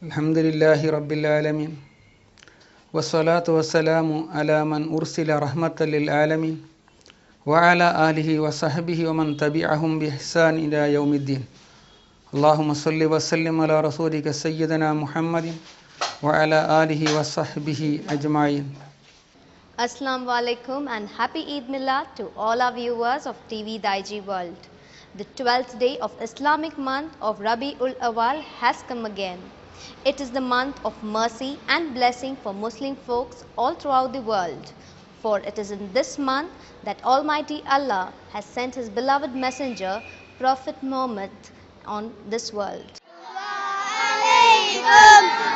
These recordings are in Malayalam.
Alhamdulillahi Rabbil Alamin. Wassalatu wassalamu ala man ursila rahmatan lil alamin. Wa ala alihi wa sahbihi wa man tabi'ahum bi ihsan ila yaumiddin. Allahumma salli wa sallim ala rasulika sayyidina Muhammadin wa ala alihi wa sahbihi ajma'in. Assalamu alaikum and happy Eid Milad to all our viewers of TV Daiji World. The 12th day of Islamic month of Rabiul Awwal has come again. It is the month of mercy and blessing for Muslim folks all throughout the world. For it is in this month that Almighty Allah has sent His beloved messenger, Prophet Muhammad, on this world.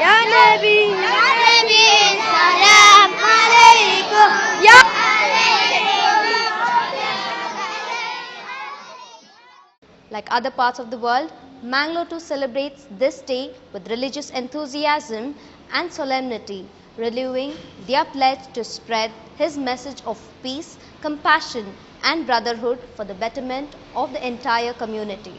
Ya Nabi, salam alaikum. Ya Like other parts of the world, Mangalore too celebrates this day with religious enthusiasm and solemnity, renewing their pledge to spread His message of peace, compassion and brotherhood for the betterment of the entire community.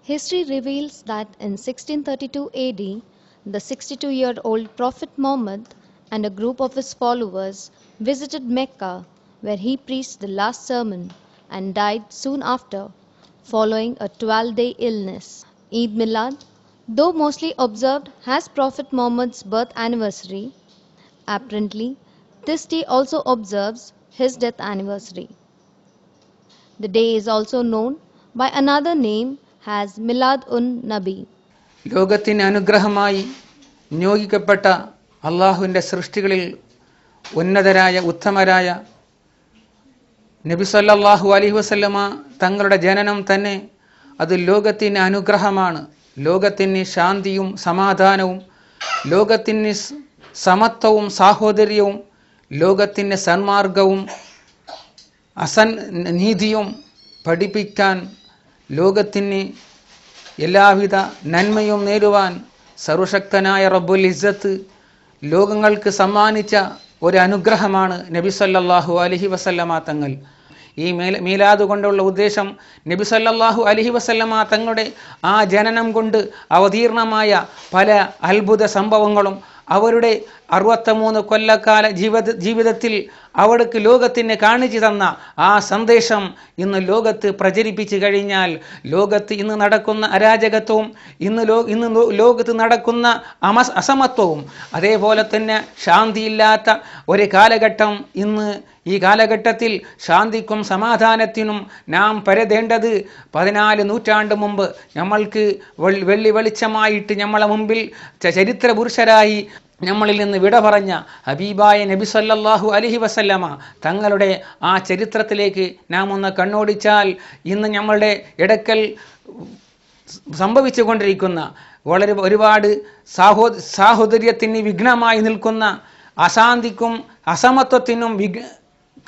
History reveals that in 1632 AD, the 62-year-old Prophet Muhammad and a group of his followers visited Mecca, where he preached the last sermon and died soon after, following a 12-day illness. Eid Milad, though mostly observed as Prophet Muhammad's birth anniversary, apparently this day also observes his death anniversary. The day is also known by another name as Milad-un-Nabi. ലോകത്തിന് അനുഗ്രഹമായി നിയോഗിക്കപ്പെട്ട അള്ളാഹുവിൻ്റെ സൃഷ്ടികളിൽ ഉന്നതരായ ഉത്തമരായ നബി സല്ലല്ലാഹു അലൈഹി വസല്ലമ തങ്ങളുടെ ജനനം തന്നെ അത് ലോകത്തിന് അനുഗ്രഹമാണ്. ലോകത്തിന് ശാന്തിയും സമാധാനവും, ലോകത്തിന് സമത്വവും സാഹോദര്യവും, ലോകത്തിന് സന്മാർഗവും നീതിയും പഠിപ്പിക്കാൻ, ലോകത്തിന് എല്ലാവിധ നന്മയും നേടുവാൻ സർവശക്തനായ റബ്ബുൽ ഇസ്സത്ത് ലോകങ്ങൾക്ക് സമ്മാനിച്ച ഒരു അനുഗ്രഹമാണ് നബി സല്ലല്ലാഹു അലൈഹി വസല്ലമ തങ്ങൾ. ഈ മീലാദ് കൊണ്ടുള്ള ഉദ്ദേശം നബി സല്ലല്ലാഹു അലൈഹി വസല്ലമ തങ്ങളുടെ ആ ജനനം കൊണ്ട് അവതീർണമായ പല അത്ഭുത സംഭവങ്ങളും അവരുടെ 63 കൊല്ലക്കാല ജീവിതത്തിൽ അവർക്ക് ലോകത്തിന് കാണിച്ചു തന്ന ആ സന്ദേശം ഇന്ന് ലോകത്ത് പ്രചരിപ്പിച്ചു കഴിഞ്ഞാൽ, ലോകത്ത് ഇന്ന് നടക്കുന്ന അരാജകത്വവും ഇന്ന് ലോകത്ത് നടക്കുന്ന അസമത്വവും, അതേപോലെ തന്നെ ശാന്തിയില്ലാത്ത ഒരു കാലഘട്ടം ഇന്ന് ഈ കാലഘട്ടത്തിൽ ശാന്തിക്കും സമാധാനത്തിനും നാം പരതേണ്ടത് 14 നൂറ്റാണ്ട് മുമ്പ് നമ്മൾക്ക് വെള്ളി വെളിച്ചമായിട്ട് നമ്മളെ മുമ്പിൽ ചരിത്ര പുരുഷരായി നമ്മളിൽ നിന്ന് വിട പറഞ്ഞ ഹബീബായ നബി സല്ലല്ലാഹു അലൈഹി വസല്ലമ തങ്ങളുടെ ആ ചരിത്രത്തിലേക്ക് നാം ഒന്ന് കണ്ണോടിച്ചാൽ ഇന്ന് നമ്മളുടെ ഇടക്കൽ സംഭവിച്ചുകൊണ്ടിരിക്കുന്ന ഒരുപാട് സാഹോദര്യത്തിന് വിഘ്നമായി നിൽക്കുന്ന, അശാന്തിക്കും അസമത്വത്തിനും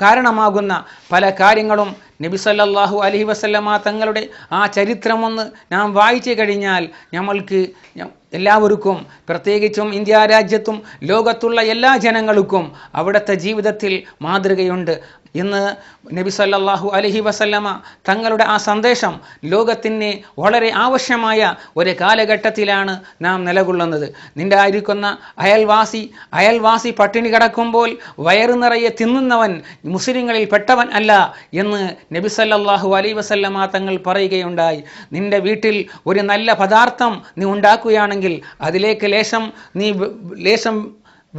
കാരണമാകുന്ന പല കാര്യങ്ങളും നബി സല്ലല്ലാഹു അലൈഹി വസല്ലമ തങ്ങളുടെ ആ ചരിത്രമൊന്ന് നാം വായിച്ചു കഴിഞ്ഞാൽ നമ്മൾക്ക് എല്ലാവർക്കും, പ്രത്യേകിച്ചും ഇന്ത്യ രാജ്യത്തും ലോകത്തുള്ള എല്ലാ ജനങ്ങൾക്കും അവിടുത്തെ ജീവിതത്തിൽ മാതൃകയുണ്ട്. ഇന്ന് നബി സല്ലല്ലാഹു അലൈഹി വസല്ലമ തങ്ങളുടെ ആ സന്ദേശം ലോകത്തിന് വളരെ ആവശ്യമായ ഒരു കാലഘട്ടത്തിലാണ് നാം നിലകൊള്ളുന്നത്. നിന്റെ ആയിരിക്കുന്ന അയൽവാസി പട്ടിണി കിടക്കുമ്പോൾ വയറു നിറയെ തിന്നുന്നവൻ മുസ്ലിങ്ങളിൽ പെട്ടവൻ അല്ല എന്ന് നബി സല്ലല്ലാഹു അലൈഹി വസല്ലമ തങ്ങൾ പറയുകയുണ്ടായി. നിന്റെ വീട്ടിൽ ഒരു നല്ല പദാർത്ഥം നീ ഉണ്ടാക്കുകയാണെങ്കിൽ അതിലേക്ക് ലേശം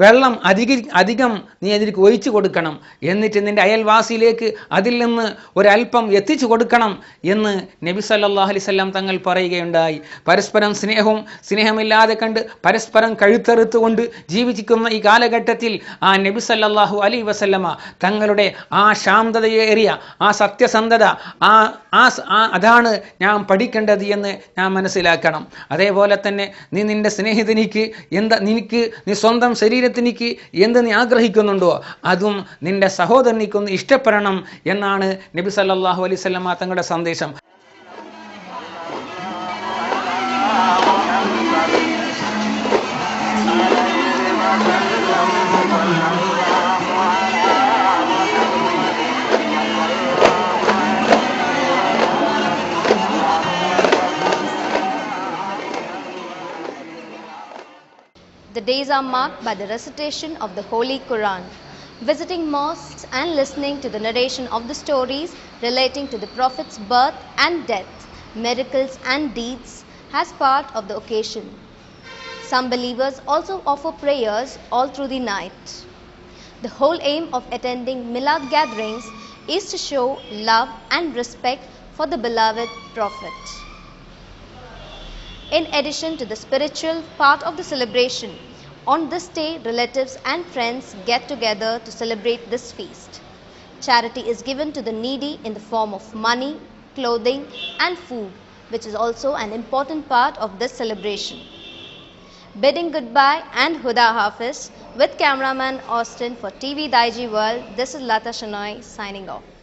വെള്ളം അധികം നീ അതിലേക്ക് ഒഴിച്ചു കൊടുക്കണം. എന്നിട്ട് നിന്റെ അയൽവാസിയിലേക്ക് അതിൽ നിന്ന് ഒരല്പം എത്തിച്ചു കൊടുക്കണം എന്ന് നബി സല്ലല്ലാഹു അലൈഹി വസല്ലം തങ്ങൾ പറയുകയുണ്ടായി. പരസ്പരം സ്നേഹമില്ലാതെ കണ്ട് പരസ്പരം കഴുത്തെറുത്തുകൊണ്ട് ജീവിക്കുന്ന ഈ കാലഘട്ടത്തിൽ ആ നബി സല്ലല്ലാഹു അലൈഹി വസല്ലമ തങ്ങളുടെ ആ ശാന്തതയേറിയ ആ സത്യസന്ധത അതാണ് ഞാൻ പഠിക്കേണ്ടത് എന്ന് ഞാൻ മനസ്സിലാക്കണം. അതേപോലെ തന്നെ നീ നിന്റെ സ്നേഹിതനിക്ക് നീ സ്വന്തം ശരീരത്തിനിക്ക് എന്ത് നീ ആഗ്രഹിക്കുന്നുണ്ടോ അതും നിന്റെ സഹോദരനിക്കൊന്ന് ഇഷ്ടപ്പെടണം എന്നാണ് നബി സല്ലല്ലാഹു അലൈഹി വസല്ലമ തങ്ങളുടെ സന്ദേശം. days are marked by the recitation of the Holy Quran, visiting mosques and listening to the narration of the stories relating to the Prophet's birth and death, miracles and deeds as part of the occasion. Some believers also offer prayers all through the night. The whole aim of attending Milad gatherings is to show love and respect for the beloved Prophet. In addition to the spiritual part of the celebration, on this day relatives and friends get together to celebrate this feast. Charity is given to the needy in the form of money, clothing and food, which is also an important part of this celebration. Bidding goodbye and Huda Hafiz with cameraman Austin for TV Daiji World, this is Lata Shanoy signing off.